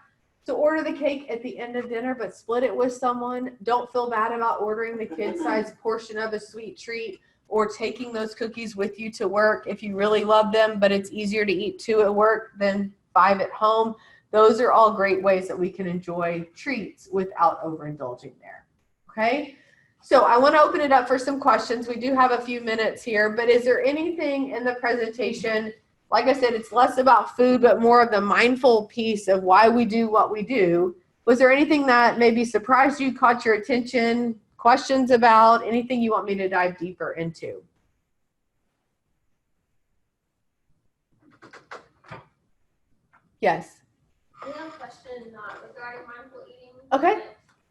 A: So order the cake at the end of dinner, but split it with someone. Don't feel bad about ordering the kid-sized portion of a sweet treat or taking those cookies with you to work if you really love them, but it's easier to eat 2 at work than 5 at home. Those are all great ways that we can enjoy treats without overindulging there. Okay, so I want to open it up for some questions. We do have a few minutes here, but is there anything in the presentation, like I said, it's less about food, but more of the mindful piece of why we do what we do. Was there anything that maybe surprised you, caught your attention, questions about, anything you want me to dive deeper into? Yes.
H: I have a question regarding mindful eating.
A: Okay.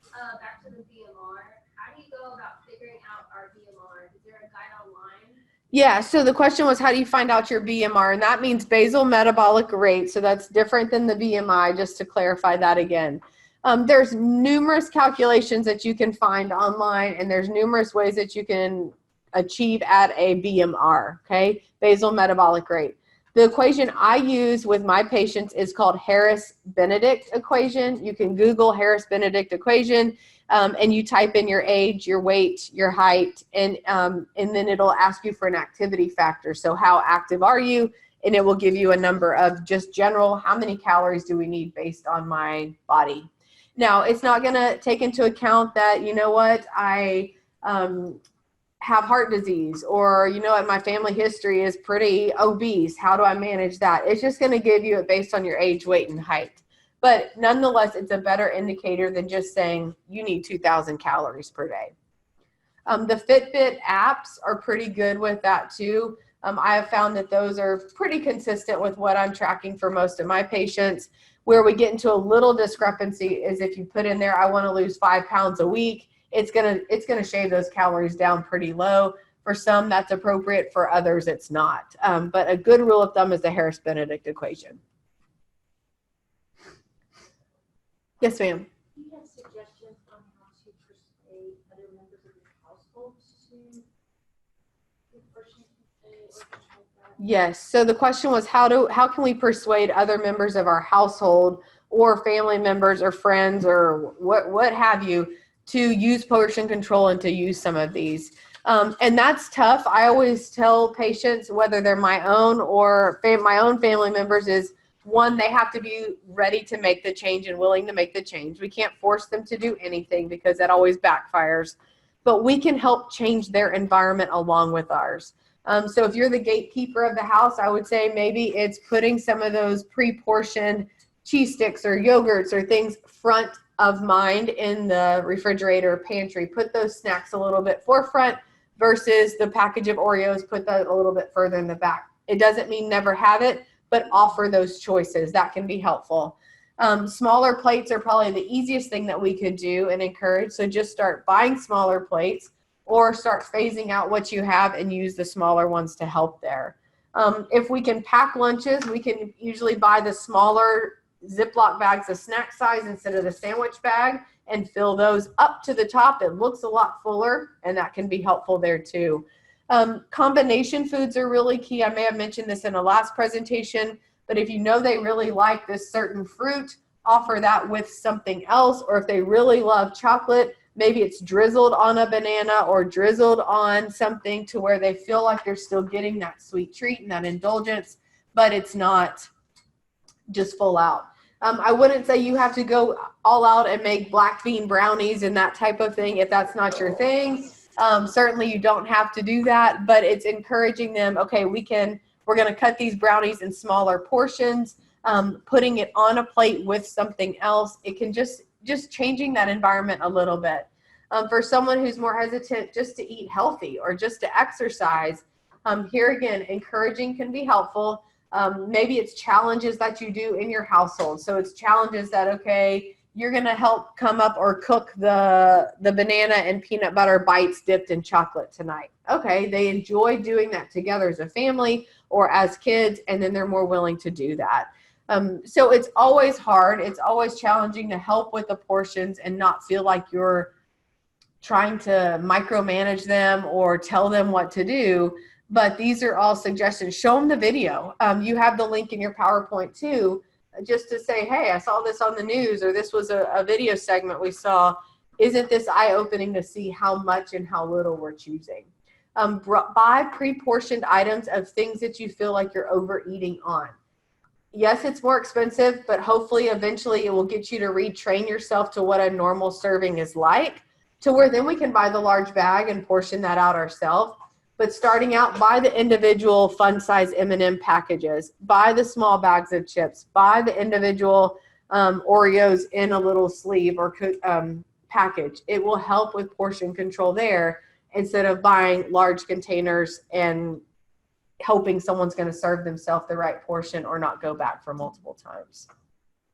H: But, back to the BMR. How do you go about figuring out our BMR? Is there a guide online?
A: Yeah, so the question was, how do you find out your BMR? And that means basal metabolic rate. So that's different than the BMI, just to clarify that again. There's numerous calculations that you can find online, and there's numerous ways that you can achieve at a BMR, okay? Basal metabolic rate. The equation I use with my patients is called Harris-Benedict Equation. You can Google Harris-Benedict Equation, and you type in your age, your weight, your height, and then it'll ask you for an activity factor. So how active are you? And it will give you a number of just general, how many calories do we need based on my body? Now, it's not going to take into account that, you know what, I have heart disease, or, you know what, my family history is pretty obese. How do I manage that? It's just going to give you it based on your age, weight, and height. But nonetheless, it's a better indicator than just saying you need 2,000 calories per day. The Fitbit apps are pretty good with that too. I have found that those are pretty consistent with what I'm tracking for most of my patients. Where we get into a little discrepancy is if you put in there, I want to lose 5 pounds a week, it's gonna shave those calories down pretty low. For some, that's appropriate. For others, it's not. But a good rule of thumb is the Harris-Benedict equation. Yes, ma'am.
I: Do you have suggestions on how to persuade other members of your household to
A: Yes. So the question was, how can we persuade other members of our household or family members or friends or what have you to use portion control and to use some of these? And that's tough. I always tell patients, whether they're my own or my own family members, is one, they have to be ready to make the change and willing to make the change. We can't force them to do anything because that always backfires. But we can help change their environment along with ours. So if you're the gatekeeper of the house, I would say maybe it's putting some of those pre-portioned cheese sticks or yogurts or things front of mind in the refrigerator or pantry. Put those snacks a little bit forefront versus the package of Oreos, put that a little bit further in the back. It doesn't mean never have it, but offer those choices. That can be helpful. Smaller plates are probably the easiest thing that we could do and encourage. So just start buying smaller plates or start phasing out what you have and use the smaller ones to help there. If we can pack lunches, we can usually buy the smaller Ziploc bags of snack size instead of the sandwich bag and fill those up to the top. It looks a lot fuller, and that can be helpful there too. Combination foods are really key. I may have mentioned this in a last presentation, but if you know they really like this certain fruit, offer that with something else. Or if they really love chocolate, maybe it's drizzled on a banana or drizzled on something to where they feel like they're still getting that sweet treat and that indulgence, but it's not just full out. I wouldn't say you have to go all out and make black bean brownies and that type of thing if that's not your thing. Certainly you don't have to do that, but it's encouraging them, okay, we're going to cut these brownies in smaller portions, putting it on a plate with something else. It can just changing that environment a little bit. For someone who's more hesitant just to eat healthy or just to exercise, here again, encouraging can be helpful. Maybe it's challenges that you do in your household. So it's challenges that, okay, you're going to help come up or cook the banana and peanut butter bites dipped in chocolate tonight. Okay, they enjoy doing that together as a family or as kids, and then they're more willing to do that. So it's always hard. It's always challenging to help with the portions and not feel like you're trying to micromanage them or tell them what to do. But these are all suggestions. Show them the video. You have the link in your PowerPoint too, just to say, hey, I saw this on the news, or this was a video segment we saw. Isn't this eye-opening to see how much and how little we're choosing? Buy pre-portioned items of things that you feel like you're overeating on. Yes, it's more expensive, but hopefully eventually it will get you to retrain yourself to what a normal serving is like, to where then we can buy the large bag and portion that out ourselves. But starting out, buy the individual fun size M&M packages, buy the small bags of chips, buy the individual Oreos in a little sleeve or package. It will help with portion control there instead of buying large containers and hoping someone's going to serve themselves the right portion or not go back for multiple times.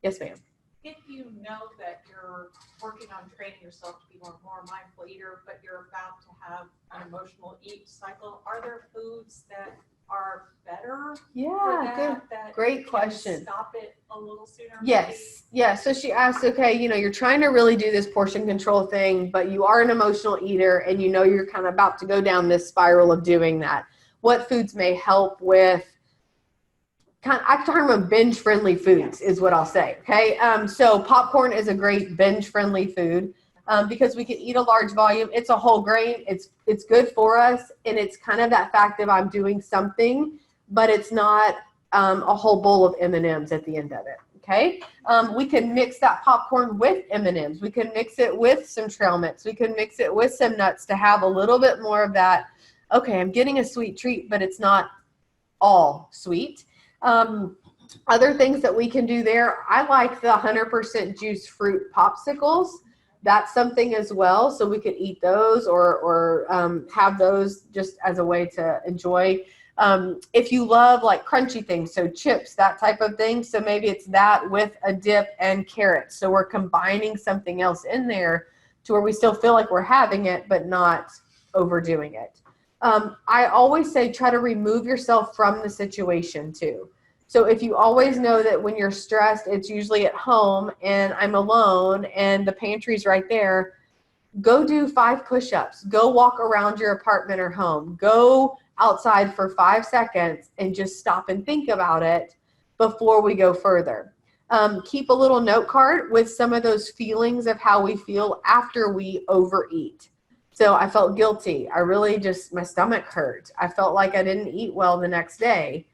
A: Yes, ma'am.
I: If you know that you're working on training yourself to be more mindful eater, but you're about to have an emotional eat cycle, are there foods that are better for that
A: Great question.
I: Stop it a little sooner?
A: Yes.
I: Maybe?
A: Yeah. So she asked, okay, you're trying to really do this portion control thing, but you are an emotional eater and you're kind of about to go down this spiral of doing that. What foods may help with I'm talking about binge-friendly foods is what I'll say, okay? So popcorn is a great binge-friendly food because we can eat a large volume. It's a whole grain. It's good for us, and it's kind of that fact of I'm doing something, but it's not a whole bowl of M&Ms at the end of it, okay? We can mix that popcorn with M&Ms. We can mix it with some trail mix. We can mix it with some nuts to have a little bit more of that, okay, I'm getting a sweet treat, but it's not all sweet. Other things that we can do there, I like the 100% juice fruit popsicles. That's something as well. So we could eat those or have those just as a way to enjoy. If you love like crunchy things, so chips, that type of thing. So maybe it's that with a dip and carrots. So we're combining something else in there to where we still feel like we're having it, but not overdoing it. I always say try to remove yourself from the situation too. So if you always know that when you're stressed, it's usually at home and I'm alone and the pantry's right there, go do 5 push-ups. Go walk around your apartment or home. Go outside for 5 seconds and just stop and think about it before we go further. Keep a little note card with some of those feelings of how we feel after we overeat. So I felt guilty. My stomach hurt. I felt like I didn't eat well the next day.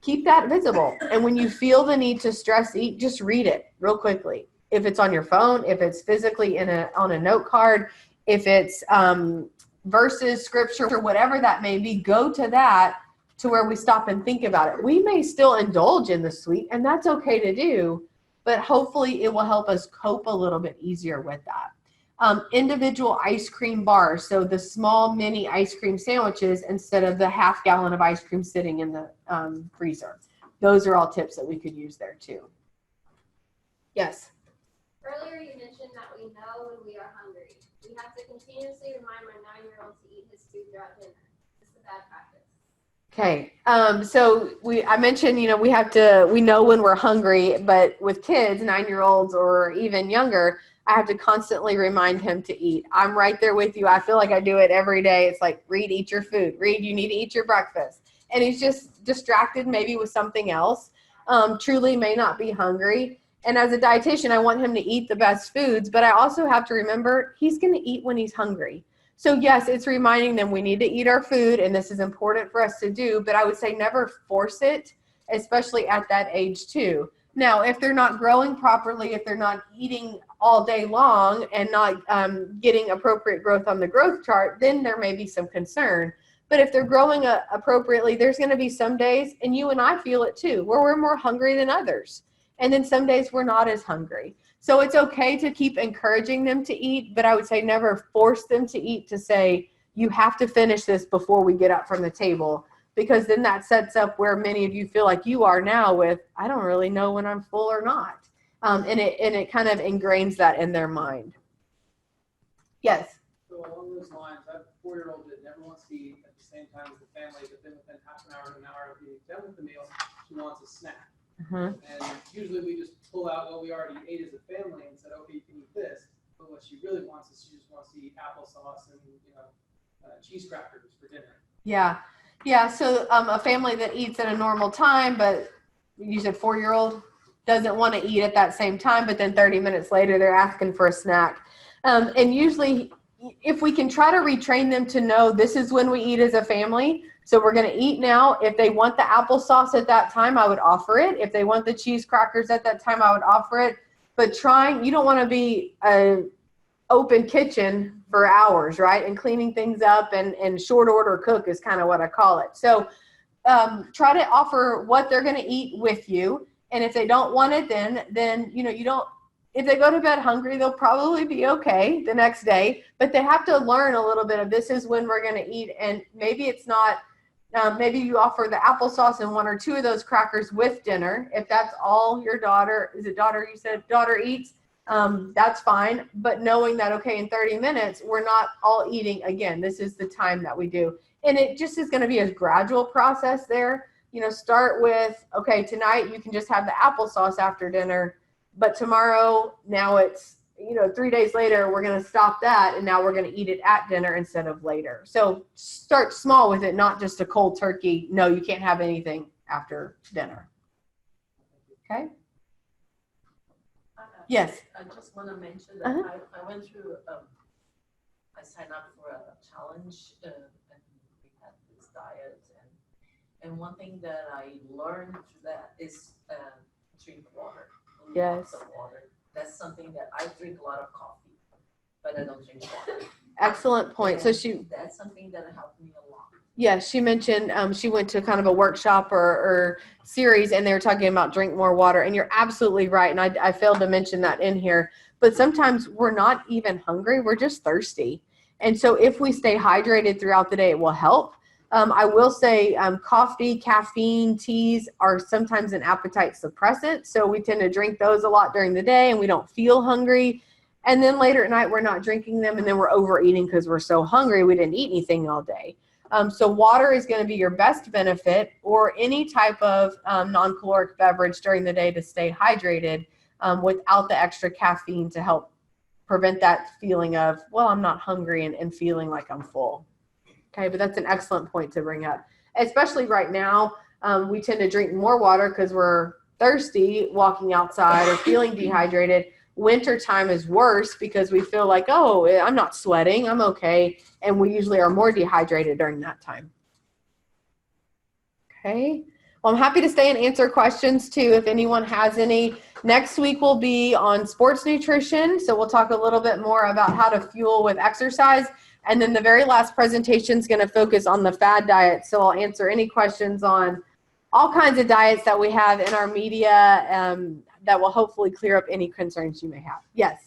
A: Keep that visible. And when you feel the need to stress eat, just read it real quickly. If it's on your phone, if it's physically on a note card, if it's verses, scripture, whatever that may be, go to that to where we stop and think about it. We may still indulge in the sweet, and that's okay to do, but hopefully it will help us cope a little bit easier with that. Individual ice cream bars, so the small mini ice cream sandwiches instead of the half gallon of ice cream sitting in the freezer. Those are all tips that we could use there too. Yes?
H: Earlier you mentioned that we know when we are hungry. We have to continuously remind my 9-year-old to eat his food throughout dinner. This is a bad practice.
A: Okay, so I mentioned, we know when we're hungry, but with kids, 9-year-olds or even younger, I have to constantly remind him to eat. I'm right there with you. I feel like I do it every day. It's like, Reed, eat your food. Reed, you need to eat your breakfast. And he's just distracted maybe with something else, truly may not be hungry. And as a dietitian, I want him to eat the best foods, but I also have to remember he's going to eat when he's hungry. So yes, it's reminding them we need to eat our food, and this is important for us to do, but I would say never force it, especially at that age too. Now, if they're not growing properly, if they're not eating all day long and not getting appropriate growth on the growth chart, then there may be some concern. But if they're growing appropriately, there's going to be some days, and you and I feel it too, where we're more hungry than others. And then some days we're not as hungry. So it's okay to keep encouraging them to eat, but I would say never force them to eat, to say, you have to finish this before we get up from the table, because then that sets up where many of you feel like you are now with, I don't really know when I'm full or not. And it kind of ingrains that in their mind. Yes?
J: So along those lines, I have a 4-year-old that never wants to eat at the same time as the family, but then within half an hour to an hour of being done with the meal, she wants a snack. And usually we just pull out what we already ate as a family and said, okay, you can eat this. But what she really wants is she just wants to eat applesauce and cheese crackers for dinner.
A: Yeah. So a family that eats at a normal time, but you said 4-year-old doesn't want to eat at that same time, but then 30 minutes later they're asking for a snack. And usually, if we can try to retrain them to know this is when we eat as a family. So we're going to eat now. If they want the applesauce at that time, I would offer it. If they want the cheese crackers at that time, I would offer it. But you don't want to be an open kitchen for hours, right? And cleaning things up and short order cook is kind of what I call it. So try to offer what they're going to eat with you. And if they don't want it, then you don't. If they go to bed hungry, they'll probably be okay the next day. But they have to learn a little bit of this is when we're going to eat. And maybe it's not. Maybe you offer the applesauce and 1 or 2 of those crackers with dinner. If that's all your daughter, is it daughter you said, daughter eats, that's fine. But knowing that, okay, in 30 minutes, we're not all eating again. This is the time that we do. And it just is going to be a gradual process there. Start with, okay, tonight you can just have the applesauce after dinner. But tomorrow, now it's, 3 days later, we're going to stop that, and now we're going to eat it at dinner instead of later. So start small with it, not just a cold turkey. No, you can't have anything after dinner. Okay? Yes.
K: I just want to mention that I went through, I signed up for a challenge, and we had this diet. And one thing that I learned through that is drink water.
A: Yes.
K: Lots of water. That's something that I drink a lot of coffee, but I don't drink water.
A: Excellent point.
K: And
A: so
K: that's something that helped me a lot.
A: Yeah, she mentioned she went to kind of a workshop or series, and they were talking about drink more water. And you're absolutely right. And I failed to mention that in here. But sometimes we're not even hungry. We're just thirsty. And so if we stay hydrated throughout the day, it will help. I will say coffee, caffeine, teas are sometimes an appetite suppressant. So we tend to drink those a lot during the day and we don't feel hungry. And then later at night, we're not drinking them and then we're overeating because we're so hungry we didn't eat anything all day. So water is going to be your best benefit, or any type of non-caloric beverage during the day to stay hydrated without the extra caffeine to help prevent that feeling of, well, I'm not hungry and feeling like I'm full. Okay, but that's an excellent point to bring up. Especially right now, we tend to drink more water because we're thirsty walking outside or feeling dehydrated. Winter time is worse because we feel like, oh, I'm not sweating, I'm okay. And we usually are more dehydrated during that time. Okay, well, I'm happy to stay and answer questions too if anyone has any. Next week will be on sports nutrition. So we'll talk a little bit more about how to fuel with exercise. And then the very last presentation is going to focus on the fad diet. So I'll answer any questions on all kinds of diets that we have in our media that will hopefully clear up any concerns you may have. Yes.